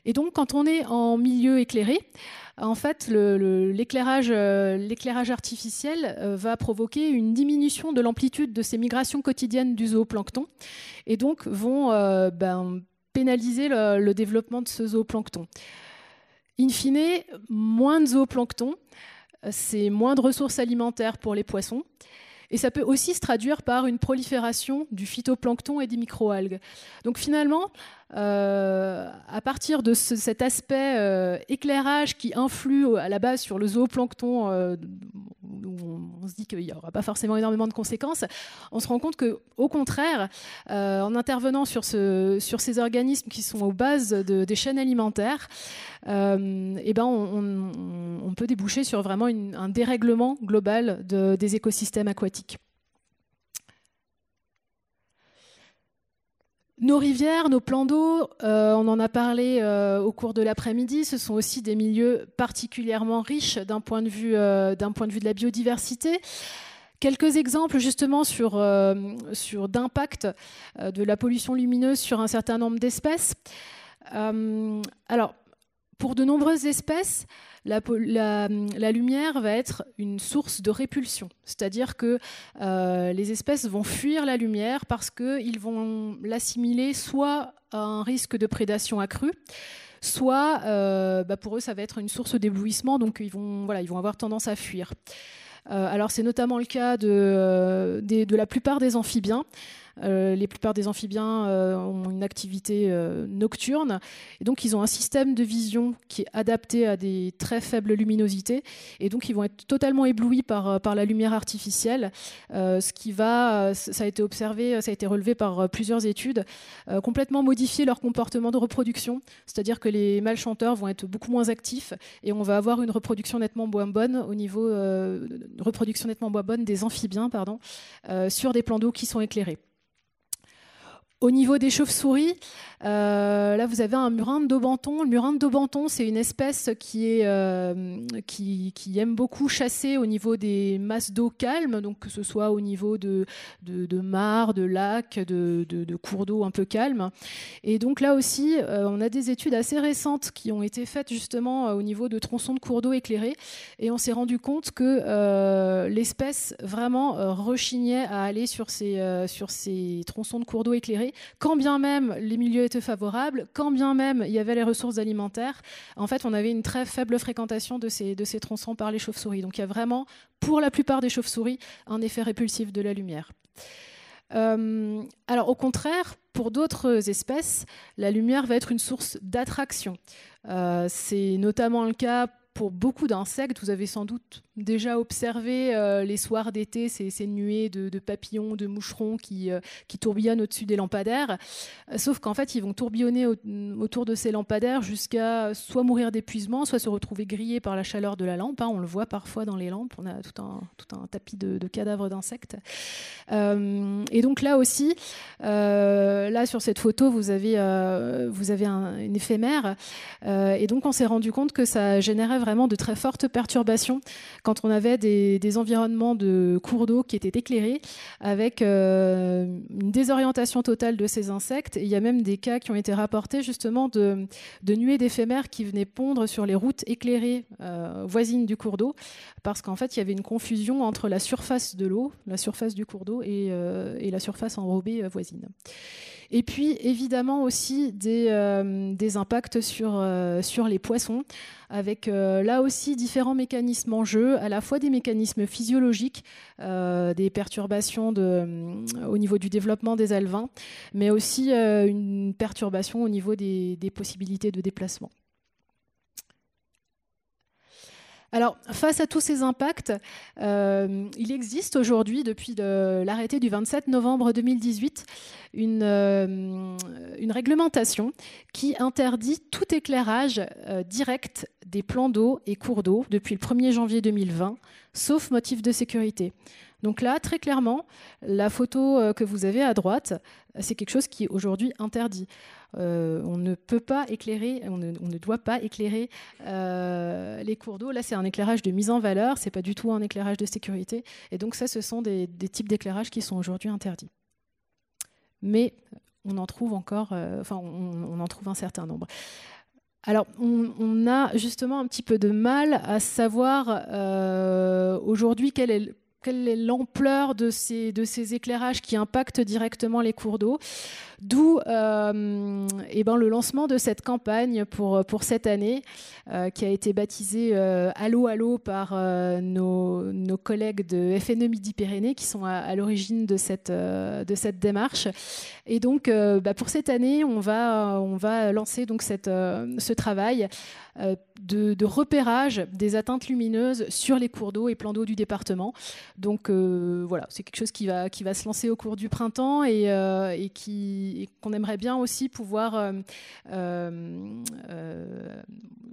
Et donc, quand on est en milieu éclairé, en fait, l'éclairage artificiel va provoquer une diminution de l'amplitude de ces migrations quotidiennes du zooplancton, et donc vont pénaliser le développement de ce zooplancton. In fine, moins de zooplancton, c'est moins de ressources alimentaires pour les poissons. Et ça peut aussi se traduire par une prolifération du phytoplancton et des microalgues. Donc finalement, à partir de cet aspect éclairage qui influe à la base sur le zooplancton, où on se dit qu'il n'y aura pas forcément énormément de conséquences, on se rend compte qu'au contraire, en intervenant sur ces organismes qui sont aux bases des chaînes alimentaires, on peut déboucher sur vraiment un dérèglement global des écosystèmes aquatiques. Nos rivières, nos plans d'eau, on en a parlé au cours de l'après-midi, ce sont aussi des milieux particulièrement riches d'un point de vue de la biodiversité. Quelques exemples justement sur d'impact de la pollution lumineuse sur un certain nombre d'espèces. Alors, pour de nombreuses espèces, la lumière va être une source de répulsion. C'est-à-dire que les espèces vont fuir la lumière parce qu'ils vont l'assimiler soit un risque de prédation accrue, soit pour eux ça va être une source d'éblouissement, donc ils vont avoir tendance à fuir. Alors c'est notamment le cas de la plupart des amphibiens. La plupart des amphibiens ont une activité nocturne, et donc ils ont un système de vision qui est adapté à des très faibles luminosités, et donc ils vont être totalement éblouis par la lumière artificielle, ça a été observé, ça a été relevé par plusieurs études, complètement modifier leur comportement de reproduction, c'est-à-dire que les mâles chanteurs vont être beaucoup moins actifs, et on va avoir une reproduction nettement moins bonne au niveau des amphibiens, sur des plans d'eau qui sont éclairés. Au niveau des chauves-souris, là vous avez un murin de Daubenton. Le murin de Daubenton, c'est une espèce qui aime beaucoup chasser au niveau des masses d'eau calmes, donc que ce soit au niveau de mares, de lacs, de cours d'eau un peu calmes. Et donc là aussi, on a des études assez récentes qui ont été faites justement au niveau de tronçons de cours d'eau éclairés, et on s'est rendu compte que l'espèce vraiment rechignait à aller sur ces tronçons de cours d'eau éclairés, quand bien même les milieux étaient favorables, quand bien même il y avait les ressources alimentaires. En fait, on avait une très faible fréquentation de ces tronçons par les chauves-souris. Donc il y a vraiment, pour la plupart des chauves-souris, un effet répulsif de la lumière. Alors au contraire, pour d'autres espèces, la lumière va être une source d'attraction. C'est notamment le cas pour beaucoup d'insectes. Vous avez sans doute déjà observé les soirs d'été ces nuées de papillons, de moucherons qui tourbillonnent au-dessus des lampadaires. Sauf qu'en fait, ils vont tourbillonner autour de ces lampadaires jusqu'à soit mourir d'épuisement, soit se retrouver grillés par la chaleur de la lampe. On le voit parfois dans les lampes. On a tout un tapis de cadavres d'insectes. Et donc là aussi, là sur cette photo, vous avez une éphémère. Et donc on s'est rendu compte que ça générait vraiment de très fortes perturbations quand on avait des environnements de cours d'eau qui étaient éclairés, avec une désorientation totale de ces insectes. Et il y a même des cas qui ont été rapportés justement de nuées d'éphémères qui venaient pondre sur les routes éclairées voisines du cours d'eau, parce qu'en fait il y avait une confusion entre la surface de l'eau, la surface du cours d'eau, et la surface enrobée voisine. Et puis évidemment aussi des impacts sur les poissons, avec là aussi différents mécanismes en jeu, à la fois des mécanismes physiologiques, des perturbations au niveau du développement des alevins, mais aussi une perturbation au niveau des possibilités de déplacement. Alors, face à tous ces impacts, il existe aujourd'hui, depuis l'arrêté du 27 novembre 2018, une réglementation qui interdit tout éclairage direct des plans d'eau et cours d'eau depuis le 1er janvier 2020, sauf motif de sécurité. Donc là, très clairement, la photo que vous avez à droite, c'est quelque chose qui est aujourd'hui interdit. On ne peut pas éclairer, on ne doit pas éclairer les cours d'eau. Là, c'est un éclairage de mise en valeur, c'est pas du tout un éclairage de sécurité. Et donc ça, ce sont des types d'éclairage qui sont aujourd'hui interdits. Mais on en trouve encore, on en trouve un certain nombre. Alors, on a justement un petit peu de mal à savoir aujourd'hui quelle est l'ampleur de ces éclairages qui impactent directement les cours d'eau. D'où le lancement de cette campagne pour cette année, qui a été baptisée Allo Allo par nos collègues de FNE Midi-Pyrénées qui sont à l'origine de cette démarche. Et donc, pour cette année, on va lancer donc ce travail de repérage des atteintes lumineuses sur les cours d'eau et plans d'eau du département. Donc voilà, c'est quelque chose qui va se lancer au cours du printemps et qu'on aimerait bien aussi pouvoir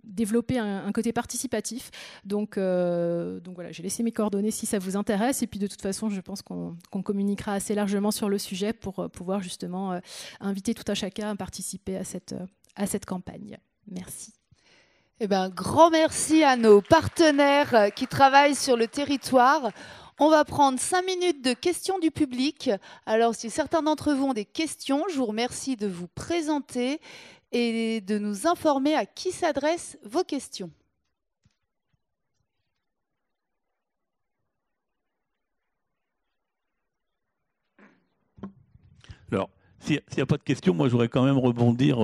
développer un côté participatif. Donc voilà, j'ai laissé mes coordonnées si ça vous intéresse. Et puis de toute façon, je pense qu'on communiquera assez largement sur le sujet pour pouvoir justement inviter tout un chacun à participer à cette campagne. Merci. Eh ben, grand merci à nos partenaires qui travaillent sur le territoire. On va prendre 5 minutes de questions du public. Alors, si certains d'entre vous ont des questions, je vous remercie de vous présenter et de nous informer à qui s'adressent vos questions. Alors, S'il n'y a pas de questions, moi, je voudrais quand même rebondir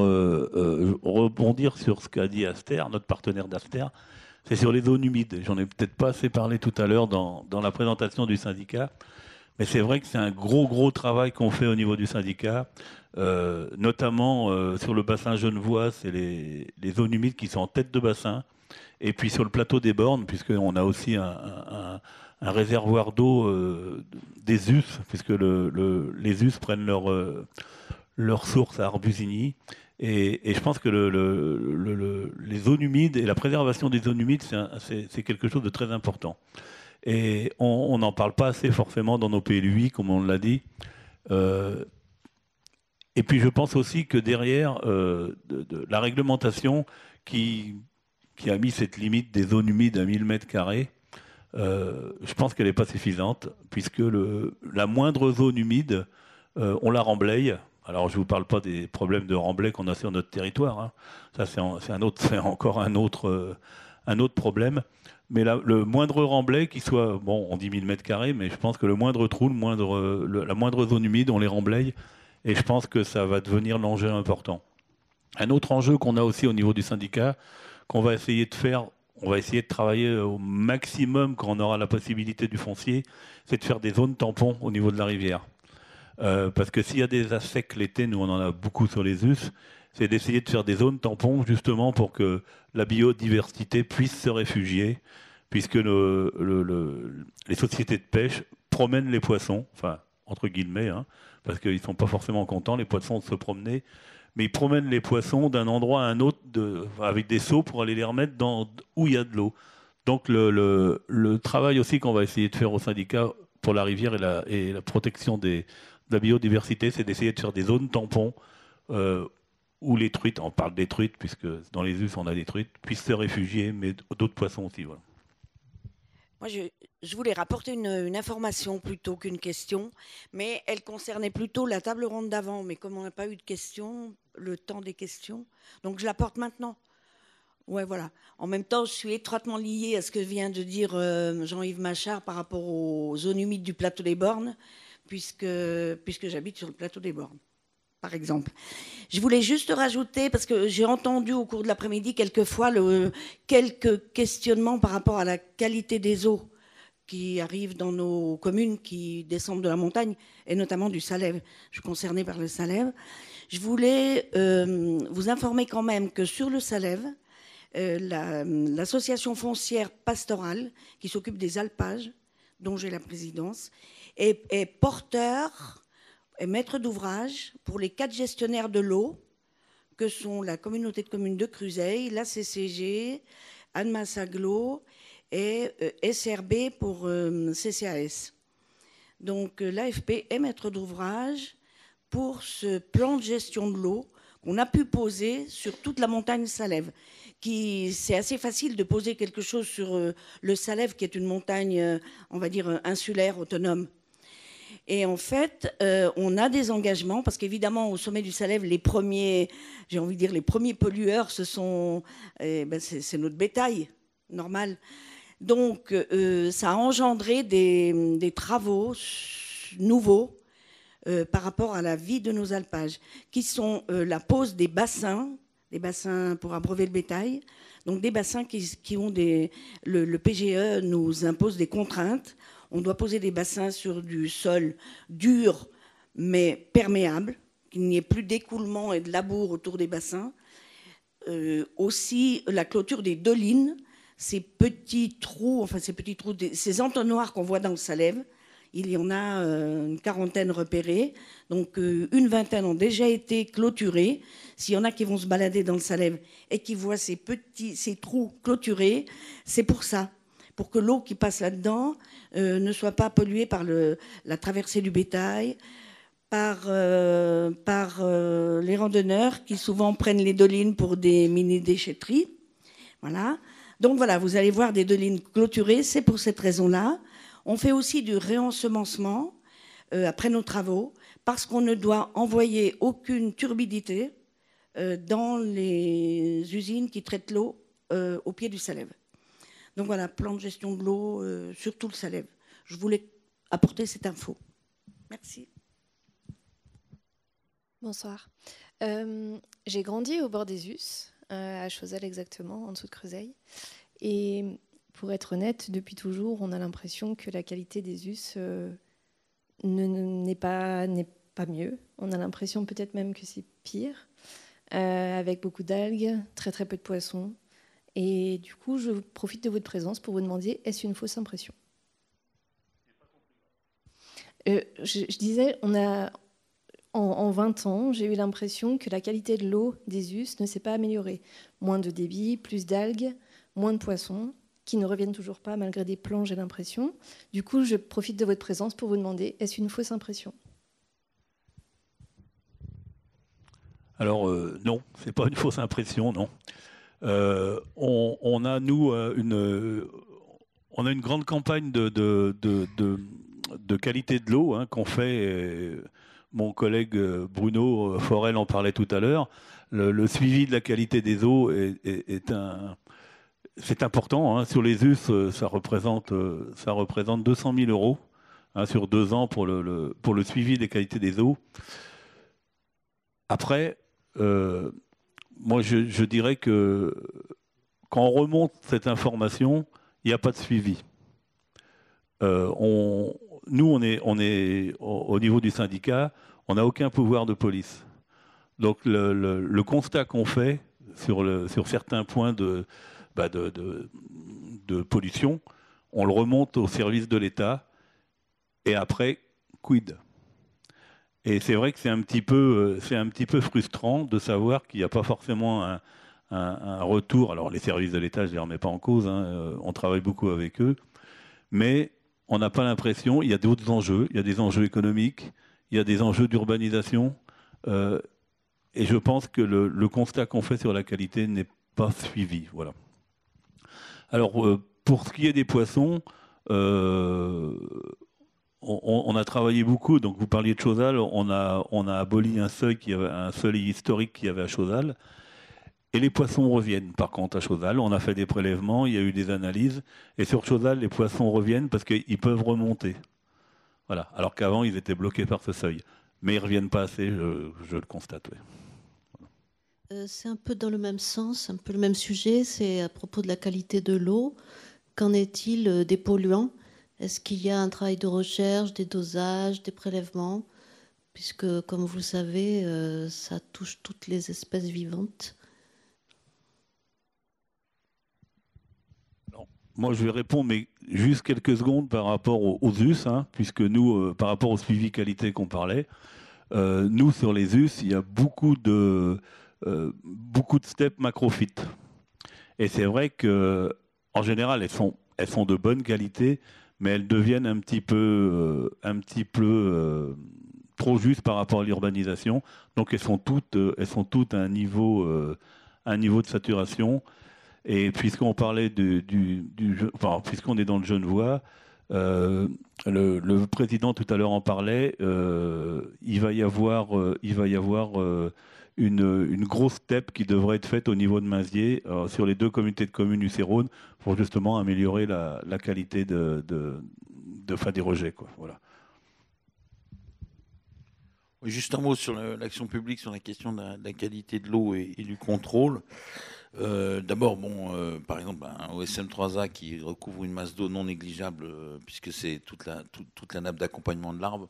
sur ce qu'a dit Aster, notre partenaire d'Aster. C'est sur les zones humides. J'en ai peut-être pas assez parlé tout à l'heure dans la présentation du syndicat. Mais c'est vrai que c'est un gros travail qu'on fait au niveau du syndicat, notamment sur le bassin genevois, c'est les zones humides qui sont en tête de bassin. Et puis sur le plateau des Bornes, puisqu'on a aussi un réservoir d'eau des US, puisque les US prennent leur source à Arbusigny. Et je pense que les zones humides et la préservation des zones humides, c'est quelque chose de très important. Et on n'en parle pas assez forcément dans nos PLUI, comme on l'a dit. Et puis je pense aussi que derrière la réglementation qui a mis cette limite des zones humides à 1000 mètres carrés, je pense qu'elle n'est pas suffisante, puisque la moindre zone humide, on la remblaye. Alors je ne vous parle pas des problèmes de remblai qu'on a sur notre territoire, hein. Ça c'est encore un autre problème. Mais le moindre remblai qui soit, bon, on dit 1000 mètres carrés, mais je pense que le moindre trou, la moindre zone humide, on les remblaye. Et je pense que ça va devenir l'enjeu important. Un autre enjeu qu'on a aussi au niveau du syndicat, qu'on va essayer de faire, on va essayer de travailler au maximum quand on aura la possibilité du foncier, c'est de faire des zones tampons au niveau de la rivière. Parce que s'il y a des assecs l'été, nous on en a beaucoup sur les us, c'est d'essayer de faire des zones tampons justement pour que la biodiversité puisse se réfugier, puisque les sociétés de pêche promènent les poissons, enfin entre guillemets, hein, parce qu'ils ne sont pas forcément contents, les poissons, de se promener, mais ils promènent les poissons d'un endroit à un autre avec des seaux pour aller les remettre où il y a de l'eau. Donc le travail aussi qu'on va essayer de faire au syndicat pour la rivière et la protection de la biodiversité, c'est d'essayer de faire des zones tampons où les truites, on parle des truites, puisque dans les us on a des truites, puissent se réfugier, mais d'autres poissons aussi. Voilà. Moi, je voulais rapporter une information plutôt qu'une question, mais elle concernait plutôt la table ronde d'avant. Mais comme on n'a pas eu de questions, le temps des questions, donc je la porte maintenant. Ouais, voilà. En même temps, je suis étroitement liée à ce que vient de dire Jean-Yves Machard par rapport aux zones humides du plateau des Bornes, puisque j'habite sur le plateau des Bornes, par exemple. Je voulais juste rajouter, parce que j'ai entendu au cours de l'après-midi quelquefois quelques questionnements par rapport à la qualité des eaux qui arrivent dans nos communes, qui descendent de la montagne, et notamment du Salève. Je suis concernée par le Salève. Je voulais vous informer quand même que sur le Salève, l'association foncière pastorale, qui s'occupe des alpages, dont j'ai la présidence, est porteur et maître d'ouvrage pour les 4 gestionnaires de l'eau, que sont la communauté de communes de Cruzeil, la CCG, Annemasse-Aglo et SRB pour CCAS. Donc l'AFP est maître d'ouvrage pour ce plan de gestion de l'eau qu'on a pu poser sur toute la montagne Salève. C'est assez facile de poser quelque chose sur le Salève, qui est une montagne, on va dire, insulaire, autonome. Et en fait, on a des engagements, parce qu'évidemment, au sommet du Salève, les premiers pollueurs, c'est notre bétail, normal. Donc, ça a engendré des travaux nouveaux par rapport à la vie de nos alpages, qui sont la pose des bassins pour abreuver le bétail, donc des bassins qui ont le PGE nous impose des contraintes. On doit poser des bassins sur du sol dur, mais perméable, qu'il n'y ait plus d'écoulement et de labour autour des bassins. Aussi, la clôture des dolines, ces petits trous, ces entonnoirs qu'on voit dans le Salève, il y en a une quarantaine repérés, donc une vingtaine ont déjà été clôturés. S'il y en a qui vont se balader dans le Salève et qui voient ces trous clôturés, c'est pour ça. Pour que l'eau qui passe là-dedans ne soit pas polluée par la traversée du bétail, par les randonneurs qui souvent prennent les dolines pour des mini-déchetteries. Voilà. Donc voilà, vous allez voir des dolines clôturées, c'est pour cette raison-là. On fait aussi du réensemencement après nos travaux, parce qu'on ne doit envoyer aucune turbidité dans les usines qui traitent l'eau au pied du Salève. Donc voilà, plan de gestion de l'eau sur tout le Salève. Je voulais apporter cette info. Merci. Bonsoir. J'ai grandi au bord des Us, à Chauzel exactement, en dessous de Creuseuil. Et pour être honnête, depuis toujours, on a l'impression que la qualité des Us n'est pas mieux. On a l'impression peut-être même que c'est pire, avec beaucoup d'algues, très très peu de poissons. Et du coup, je profite de votre présence pour vous demander, est-ce une fausse impression ? Je disais, en 20 ans, j'ai eu l'impression que la qualité de l'eau des Us ne s'est pas améliorée. Moins de débit, plus d'algues, moins de poissons, qui ne reviennent toujours pas malgré des plans, j'ai l'impression. Du coup, je profite de votre présence pour vous demander, est-ce une fausse impression ? Alors non, c'est pas une fausse impression, non. On a nous on a une grande campagne de qualité de l'eau qu'on fait. Mon collègue Bruno Forel en parlait tout à l'heure. Le suivi de la qualité des eaux c'est important. Sur les US, ça représente 200 000 euros sur 2 ans pour le suivi des qualités des eaux. Après, moi je dirais que quand on remonte cette information, il n'y a pas de suivi. Nous, on est au niveau du syndicat, on n'a aucun pouvoir de police. Donc le constat qu'on fait sur certains points de pollution, on le remonte au service de l'État et après, quid ? Et c'est vrai que c'est un petit peu frustrant de savoir qu'il n'y a pas forcément un retour. Alors les services de l'État, je ne les remets pas en cause, on travaille beaucoup avec eux, mais on n'a pas l'impression, il y a d'autres enjeux, il y a des enjeux économiques, il y a des enjeux d'urbanisation, et je pense que le constat qu'on fait sur la qualité n'est pas suivi. Voilà. Alors, pour ce qui est des poissons, on a travaillé beaucoup, donc vous parliez de Chauzel, on a aboli un seuil historique qu'il y avait à Chauzel. Et les poissons reviennent, par contre, à Chauzel. On a fait des prélèvements, il y a eu des analyses. Et sur Chauzel, les poissons reviennent parce qu'ils peuvent remonter. Voilà. Alors qu'avant, ils étaient bloqués par ce seuil. Mais ils ne reviennent pas assez, je le constate. Ouais. C'est un peu dans le même sens, un peu le même sujet. C'est à propos de la qualité de l'eau. Qu'en est-il des polluants ? Est-ce qu'il y a un travail de recherche, des dosages, des prélèvements ? Puisque, comme vous le savez, ça touche toutes les espèces vivantes. Moi, je vais répondre, mais juste quelques secondes par rapport aux US, puisque nous, par rapport au suivi qualité qu'on parlait, nous, sur les US, il y a beaucoup de steppes macrophytes. Et c'est vrai qu'en général, elles sont de bonne qualité, mais elles deviennent un petit peu trop justes par rapport à l'urbanisation. Donc, elles sont toutes à un niveau de saturation. Et puisqu'on parlait puisqu'on est dans le Genevois, le président tout à l'heure en parlait, il va y avoir une grosse steppe qui devrait être faite au niveau de Mainzier sur les 2 communautés de communes du Rhône pour justement améliorer la qualité des rejets, quoi. Voilà. Juste un mot sur l'action publique, sur la question de la qualité de l'eau et du contrôle. D'abord, par exemple, un OSM3A qui recouvre une masse d'eau non négligeable, puisque c'est toute la nappe d'accompagnement de l'arbre.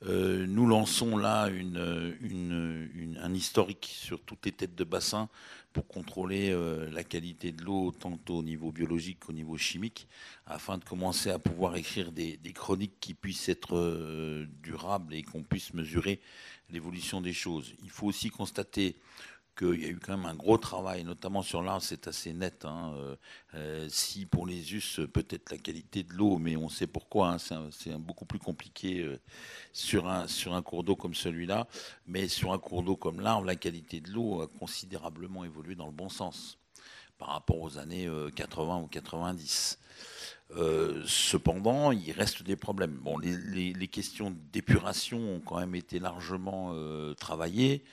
Nous lançons là un historique sur toutes les têtes de bassin pour contrôler la qualité de l'eau, tant au niveau biologique qu'au niveau chimique, afin de commencer à pouvoir écrire des chroniques qui puissent être durables et qu'on puisse mesurer l'évolution des choses. Il faut aussi constater qu'il y a eu quand même un gros travail, notamment sur l'arbre, c'est assez net. Si pour les us, peut-être la qualité de l'eau, mais on sait pourquoi, c'est beaucoup plus compliqué sur un cours d'eau comme celui-là. Mais sur un cours d'eau comme l'arbre, la qualité de l'eau a considérablement évolué dans le bon sens par rapport aux années 80 ou 90. Cependant, il reste des problèmes. Bon, les questions d'épuration ont quand même été largement travaillées.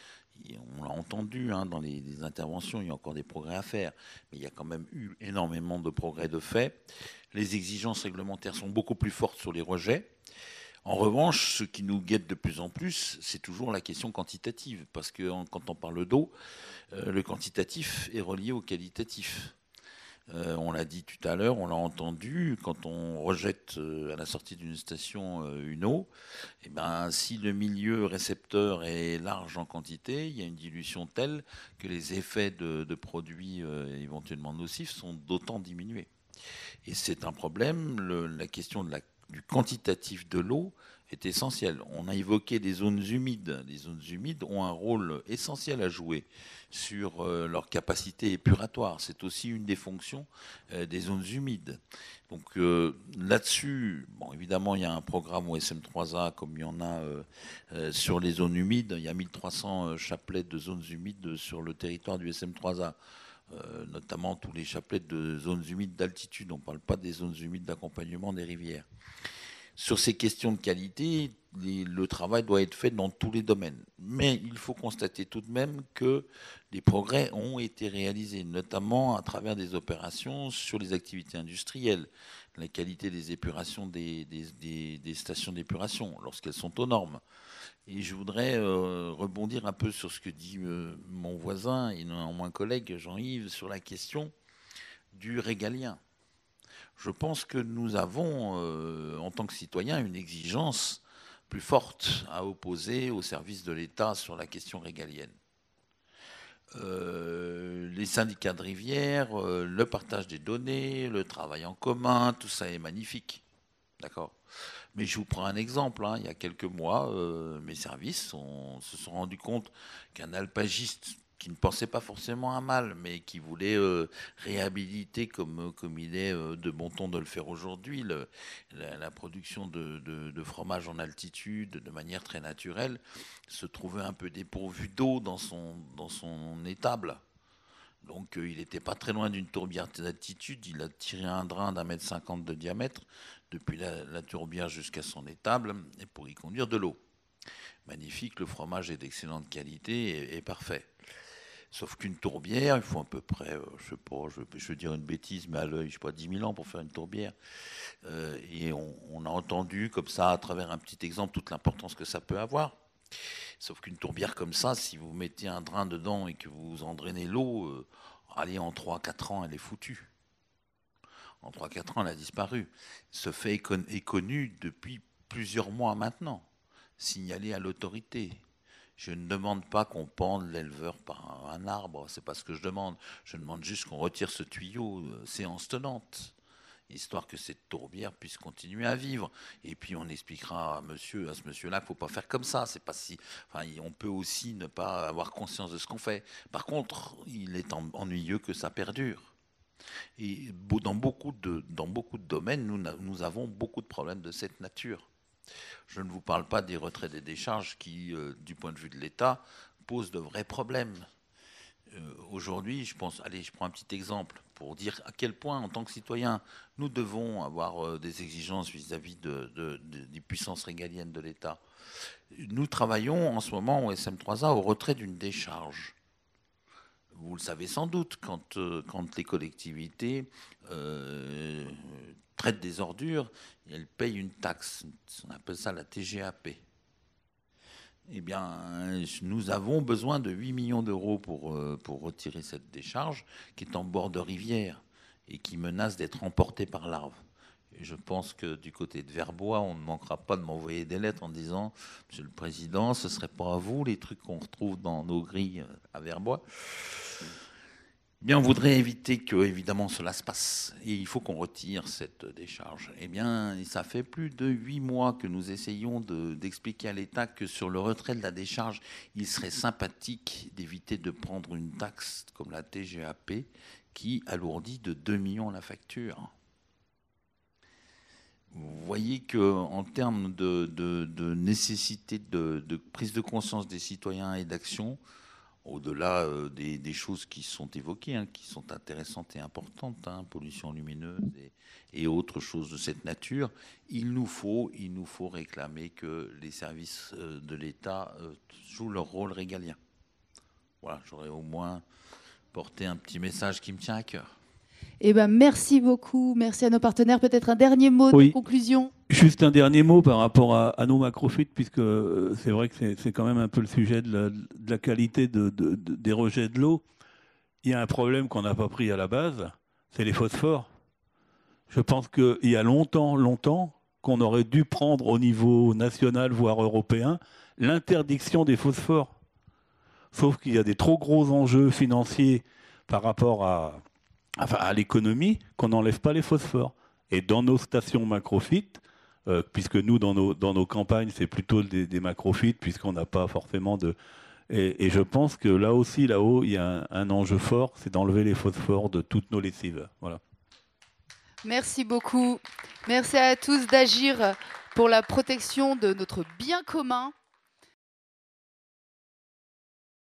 On l'a entendu dans les interventions, il y a encore des progrès à faire, mais il y a quand même eu énormément de progrès de fait. Les exigences réglementaires sont beaucoup plus fortes sur les rejets. En revanche, ce qui nous guette de plus en plus, c'est toujours la question quantitative, parce que quand on parle d'eau, le quantitatif est relié au qualitatif. On l'a dit tout à l'heure, on l'a entendu, quand on rejette à la sortie d'une station une eau, eh ben, si le milieu récepteur est large en quantité, il y a une dilution telle que les effets de produits éventuellement nocifs sont d'autant diminués. Et c'est un problème, la question du quantitatif de l'eau est essentielle. On a évoqué des zones humides. Les zones humides ont un rôle essentiel à jouer sur leur capacité épuratoire. C'est aussi une des fonctions des zones humides. Donc là-dessus, bon, évidemment, il y a un programme au SM3A comme il y en a sur les zones humides. Il y a 1300 chapelets de zones humides sur le territoire du SM3A. Notamment tous les chapelets de zones humides d'altitude. On ne parle pas des zones humides d'accompagnement des rivières. Sur ces questions de qualité, le travail doit être fait dans tous les domaines. Mais il faut constater tout de même que des progrès ont été réalisés, notamment à travers des opérations sur les activités industrielles, la qualité des épurations des stations d'épuration lorsqu'elles sont aux normes. Et je voudrais rebondir un peu sur ce que dit mon voisin et néanmoins collègue Jean-Yves sur la question du régalien. Je pense que nous avons, en tant que citoyens, une exigence plus forte à opposer au service de l'État sur la question régalienne. Les syndicats de rivière, le partage des données, le travail en commun, tout ça est magnifique. D'accord ? Mais je vous prends un exemple. Il y a quelques mois, mes services se sont rendus compte qu'un alpagiste qui ne pensait pas forcément à mal, mais qui voulait réhabiliter, comme il est de bon ton de le faire aujourd'hui, la production de fromage en altitude de manière très naturelle, se trouvait un peu dépourvu d'eau dans son étable. Donc il n'était pas très loin d'une tourbière d'altitude, il a tiré un drain d'1,50 m de diamètre depuis la tourbière jusqu'à son étable et pour y conduire de l'eau. Magnifique, le fromage est d'excellente qualité et parfait. Sauf qu'une tourbière, il faut à peu près, je sais pas, je vais dire une bêtise, mais à l'œil, je sais pas, 10 000 ans pour faire une tourbière. Et on a entendu comme ça, à travers un petit exemple, toute l'importance que ça peut avoir. Sauf qu'une tourbière comme ça, si vous mettez un drain dedans et que vous en drainez l'eau, allez, en 3-4 ans, elle est foutue. En 3-4 ans, elle a disparu. Ce fait est connu depuis plusieurs mois maintenant, signalé à l'autorité. Je ne demande pas qu'on pende l'éleveur par un arbre, c'est pas ce que je demande. Je demande juste qu'on retire ce tuyau séance tenante, histoire que cette tourbière puisse continuer à vivre. Et puis on expliquera à ce monsieur-là qu'il ne faut pas faire comme ça. C'est pas si, enfin, on peut aussi ne pas avoir conscience de ce qu'on fait. Par contre, il est ennuyeux que ça perdure. Et dans beaucoup de domaines, nous avons beaucoup de problèmes de cette nature. Je ne vous parle pas des retraits des décharges qui, du point de vue de l'État, posent de vrais problèmes. Aujourd'hui, je prends un petit exemple pour dire à quel point, en tant que citoyen, nous devons avoir des exigences vis-à-vis des puissances régaliennes de l'État. Nous travaillons en ce moment au SM3A au retrait d'une décharge. Vous le savez sans doute, quand les collectivités traitent des ordures, elles payent une taxe, on appelle ça la TGAP. Eh bien, nous avons besoin de 8 millions d'euros pour retirer cette décharge qui est en bord de rivière et qui menace d'être emportée par larve. Et je pense que du côté de Verbois, on ne manquera pas de m'envoyer des lettres en disant « Monsieur le Président, ce ne serait pas à vous les trucs qu'on retrouve dans nos grilles à Verbois ». Bien, on voudrait éviter que, évidemment, cela se passe. Et il faut qu'on retire cette décharge. Eh bien, ça fait plus de 8 mois que nous essayons d'expliquer à l'État que sur le retrait de la décharge, il serait sympathique d'éviter de prendre une taxe comme la TGAP qui alourdit de 2 millions la facture. Vous voyez qu'en termes de nécessité de prise de conscience des citoyens et d'action, au-delà des choses qui sont évoquées, qui sont intéressantes et importantes, pollution lumineuse et autres choses de cette nature, il nous faut réclamer que les services de l'État jouent leur rôle régalien. Voilà, j'aurais au moins porté un petit message qui me tient à cœur. Eh ben, merci beaucoup, merci à nos partenaires. Peut-être un dernier mot de conclusion. Juste un dernier mot par rapport à nos macrophytes, puisque c'est vrai que c'est quand même un peu le sujet de la qualité des rejets de l'eau. Il y a un problème qu'on n'a pas pris à la base, c'est les phosphores. Je pense qu'il y a longtemps, qu'on aurait dû prendre au niveau national, voire européen, l'interdiction des phosphores. Sauf qu'il y a des trop gros enjeux financiers par rapport à l'économie qu'on n'enlève pas les phosphores. Et dans nos stations macrophytes, puisque nous, dans nos campagnes, c'est plutôt des macrophytes, puisqu'on n'a pas forcément de... Et je pense que là-haut, il y a un enjeu fort, c'est d'enlever les phosphores de toutes nos lessives. Voilà. Merci beaucoup. Merci à tous d'agir pour la protection de notre bien commun.